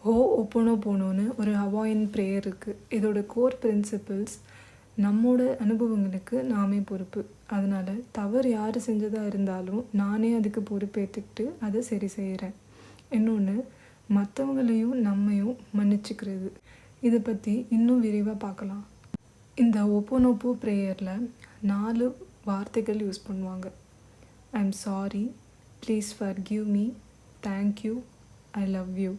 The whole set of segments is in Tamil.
ஹோஓபோனோபோனோன்னு ஒரு ஹவாயின் ப்ரேயர் இருக்குது. இதோட கோர் பிரின்சிபிள்ஸ் நம்மோட அனுபவங்களுக்கு நாமே பொறுப்பு. அதனால் தவறு யார் செஞ்சதாக இருந்தாலும் நானே அதுக்கு பொறுப்பேற்றுக்கிட்டு அதை சரி செய்கிறேன். இன்னொன்று, மற்றவங்களையும் நம்மையும் மன்னிச்சுக்கிறது. இதை பற்றி இன்னும் விரிவாக பார்க்கலாம். இந்த ஓப்போனோப்போ ப்ரேயரில் 4 வார்த்தைகள் யூஸ் பண்ணுவாங்க. I am sorry, please forgive me, thank you, I love you.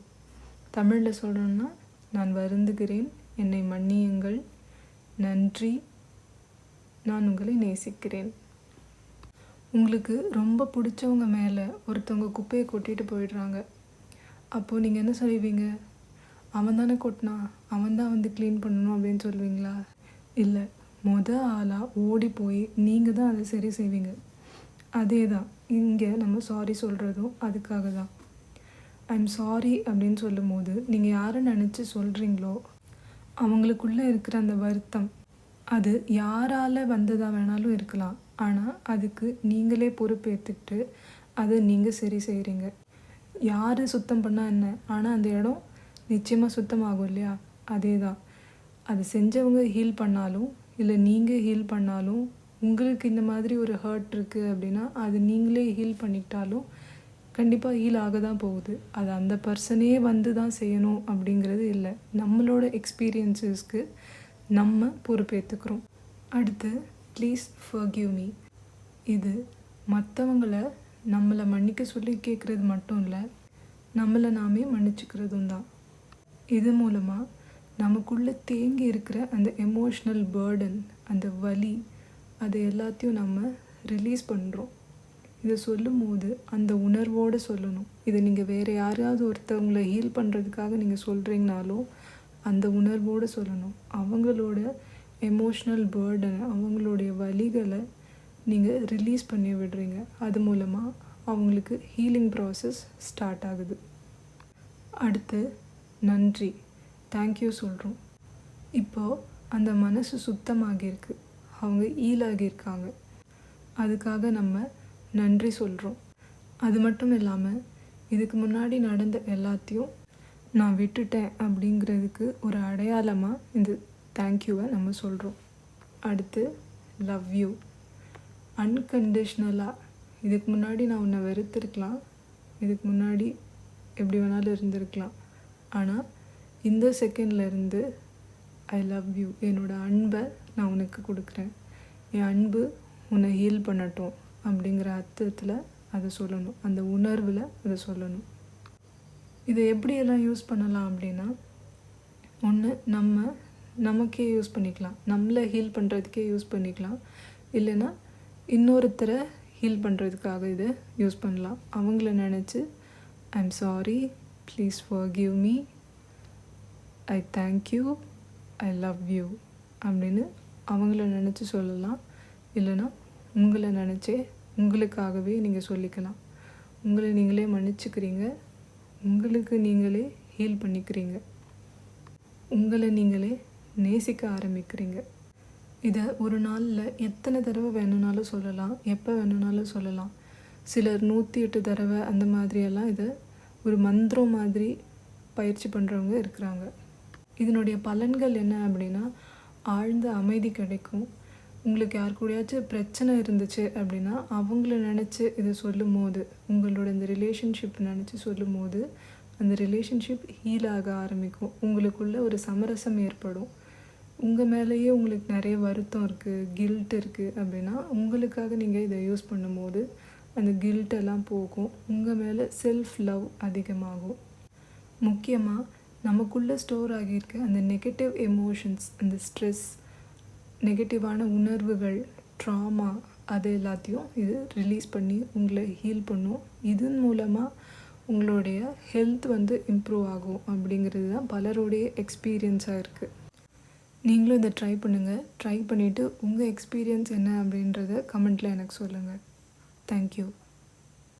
தமிழில் சொல்லணும்னா, நான் வருந்துகிறேன், என்னை மன்னியுங்கள், நன்றி, நான் உங்களை நேசிக்கிறேன். உங்களுக்கு ரொம்ப பிடிச்சவங்க மேலே ஒருத்தவங்க குப்பையை கொட்டிட்டு போயிடுறாங்க. அப்போது நீங்கள் என்ன சொல்லுவீங்க? அவன் தானே கொட்டினான், அவன் தான் வந்து க்ளீன் பண்ணணும் அப்படின்னு சொல்லுவீங்களா? இல்லை, ஆளாக ஓடி போய் நீங்கள் தான் அதை சரி செய்வீங்க. அதே தான் இங்கே நம்ம சாரி சொல்கிறதும் அதுக்காக தான். ஐம் சாரி அப்படின்னு சொல்லும் போது நீங்கள் யாரை நினச்சி சொல்கிறீங்களோ அவங்களுக்குள்ளே இருக்கிற அந்த வருத்தம் அது யாரால் வந்ததாக வேணாலும் இருக்கலாம். ஆனால் அதுக்கு நீங்களே பொறுப்பேற்றுக்கிட்டு அதை நீங்கள் சரி செய்கிறீங்க. யார் சுத்தம் பண்ணால் என்ன, ஆனால் அந்த இடம் நிச்சயமாக சுத்தமாகும் இல்லையா? அதே தான். அது செஞ்சவங்க ஹீல் பண்ணாலும் இல்லை நீங்கள் ஹீல் பண்ணாலும் உங்களுக்கு இந்த மாதிரி ஒரு ஹர்ட் இருக்குது அப்படின்னா அது நீங்களே ஹீல் பண்ணிக்கிட்டாலும் கண்டிப்பாக ஹீல் ஆக தான் போகுது. அது அந்த பர்சனே வந்து தான் செய்யணும் அப்படிங்கிறது இல்லை. நம்மளோட எக்ஸ்பீரியன்ஸஸ்க்கு நம்ம பொறுப்பேற்றுக்கிறோம். அடுத்து, ப்ளீஸ் ஃபர்கிவ் மீ. இது மற்றவங்களை நம்மளை மன்னிக்க சொல்லி கேட்குறது மட்டும் இல்லை, நம்மளை நாமே மன்னிச்சுக்கிறதும் தான். இது மூலமாக நமக்குள்ளே தேங்கி இருக்கிற அந்த எமோஷ்னல் பேர்டன், அந்த வலி, அது எல்லாத்தையும் நம்ம ரிலீஸ் பண்ணுறோம். இதை சொல்லும் போது அந்த உணர்வோடு சொல்லணும். இதை நீங்கள் வேறு யாராவது ஒருத்தவங்களை ஹீல் பண்ணுறதுக்காக நீங்கள் சொல்கிறீங்கனாலும் அந்த உணர்வோடு சொல்லணும். அவங்களோட எமோஷ்னல் பேர்டனை, அவங்களுடைய வலிகளை நீங்கள் ரிலீஸ் பண்ணி விடுறீங்க. அது மூலமாக அவங்களுக்கு ஹீலிங் ப்ராசஸ் ஸ்டார்ட் ஆகுது. அடுத்து, நன்றி, தேங்க்யூ சொல்கிறோம். இப்போது அந்த மனசு சுத்தமாகியிருக்கு, அவங்க ஈலாகியிருக்காங்க. அதுக்காக நம்ம நன்றி சொல்கிறோம். அது மட்டும் இல்லாமல் இதுக்கு முன்னாடி நடந்த எல்லாத்தையும் நான் விட்டுட்டேன் அப்படிங்கிறதுக்கு ஒரு அடையாளமாக இந்த தேங்க்யூவை நம்ம சொல்கிறோம். அடுத்து, லவ் யூ. அன்கண்டிஷ்னலாக, இதுக்கு முன்னாடி நான் உன்னை வெறுத்திருக்கலாம், இதுக்கு முன்னாடி எப்படி வேணாலும் இருந்திருக்கலாம், ஆனால் இந்த செகண்ட்லேருந்து ஐ லவ் யூ, என்னோடய அன்பை நான் உனக்கு கொடுக்குறேன், என் அன்பு உன்னை ஹீல் பண்ணட்டும் அப்படிங்கிற அர்த்தத்தில் அதை சொல்லணும். அந்த உணர்வில் அதை சொல்லணும். இதை எப்படியெல்லாம் யூஸ் பண்ணலாம் அப்படின்னா, ஒன்று, நமக்கே யூஸ் பண்ணிக்கலாம், நம்மளை ஹீல் பண்ணுறதுக்கே யூஸ் பண்ணிக்கலாம். இல்லைன்னா இன்னொருத்தரை ஹீல் பண்ணுறதுக்காக இதை யூஸ் பண்ணலாம். அவங்கள நினச்சி I am sorry, please forgive me, I thank you, I love you அப்படின்னு அவங்கள நினச்சி சொல்லலாம். இல்லைன்னா உங்களை நினச்சே உங்களுக்காகவே நீங்கள் சொல்லிக்கலாம். உங்களை நீங்களே மன்னிச்சுக்கிறீங்க, உங்களுக்கு நீங்களே ஹீல் பண்ணிக்கிறீங்க, உங்களை நீங்களே நேசிக்க ஆரம்பிக்கிறீங்க. இதை ஒரு நாளில் எத்தனை தடவை வேணும்னாலும் சொல்லலாம், எப்போ வேணும்னாலும் சொல்லலாம். சிலர் 108 தடவை அந்த மாதிரியெல்லாம் இதை ஒரு மந்திரம் மாதிரி பயிற்சி பண்ணுறவங்க இருக்கிறாங்க. இதனுடைய பலன்கள் என்ன அப்படின்னா, ஆழ்ந்த அமைதி கிடைக்கும். உங்களுக்கு யார் கூடயாச்சும் பிரச்சனை இருந்துச்சு அப்படின்னா அவங்கள நினச்சி இதை சொல்லும் போது, உங்களோட இந்த ரிலேஷன்ஷிப் நினச்சி சொல்லும் போது அந்த ரிலேஷன்ஷிப் ஹீல் ஆக ஆரம்பிக்கும். உங்களுக்குள்ளே ஒரு சமரசம் ஏற்படும். உங்கள் மேலேயே உங்களுக்கு நிறைய வருத்தம் இருக்குது, கில்ட் இருக்குது அப்படின்னா உங்களுக்காக நீங்கள் இதை யூஸ் பண்ணும்போது அந்த கில்ட்டெல்லாம் போகும். உங்கள் மேலே செல்ஃப் லவ் அதிகமாகும். முக்கியமாக நமக்குள்ளே ஸ்டோர் ஆகியிருக்க அந்த நெகட்டிவ் எமோஷன்ஸ், அந்த ஸ்ட்ரெஸ், நெகட்டிவான உணர்வுகள், ட்ராமா, அது எல்லாத்தையும் இது ரிலீஸ் பண்ணி உங்களை ஹீல் பண்ணும். இதன் மூலமாக உங்களுடைய ஹெல்த் வந்து இம்ப்ரூவ் ஆகும் அப்படிங்கிறது தான் பலருடைய எக்ஸ்பீரியன்ஸாக இருக்குது. நீங்களும் இதை ட்ரை பண்ணுங்கள். ட்ரை பண்ணிவிட்டு உங்கள் எக்ஸ்பீரியன்ஸ் என்ன அப்படின்றத கமெண்ட்டில் எனக்கு சொல்லுங்கள். தேங்க்யூ.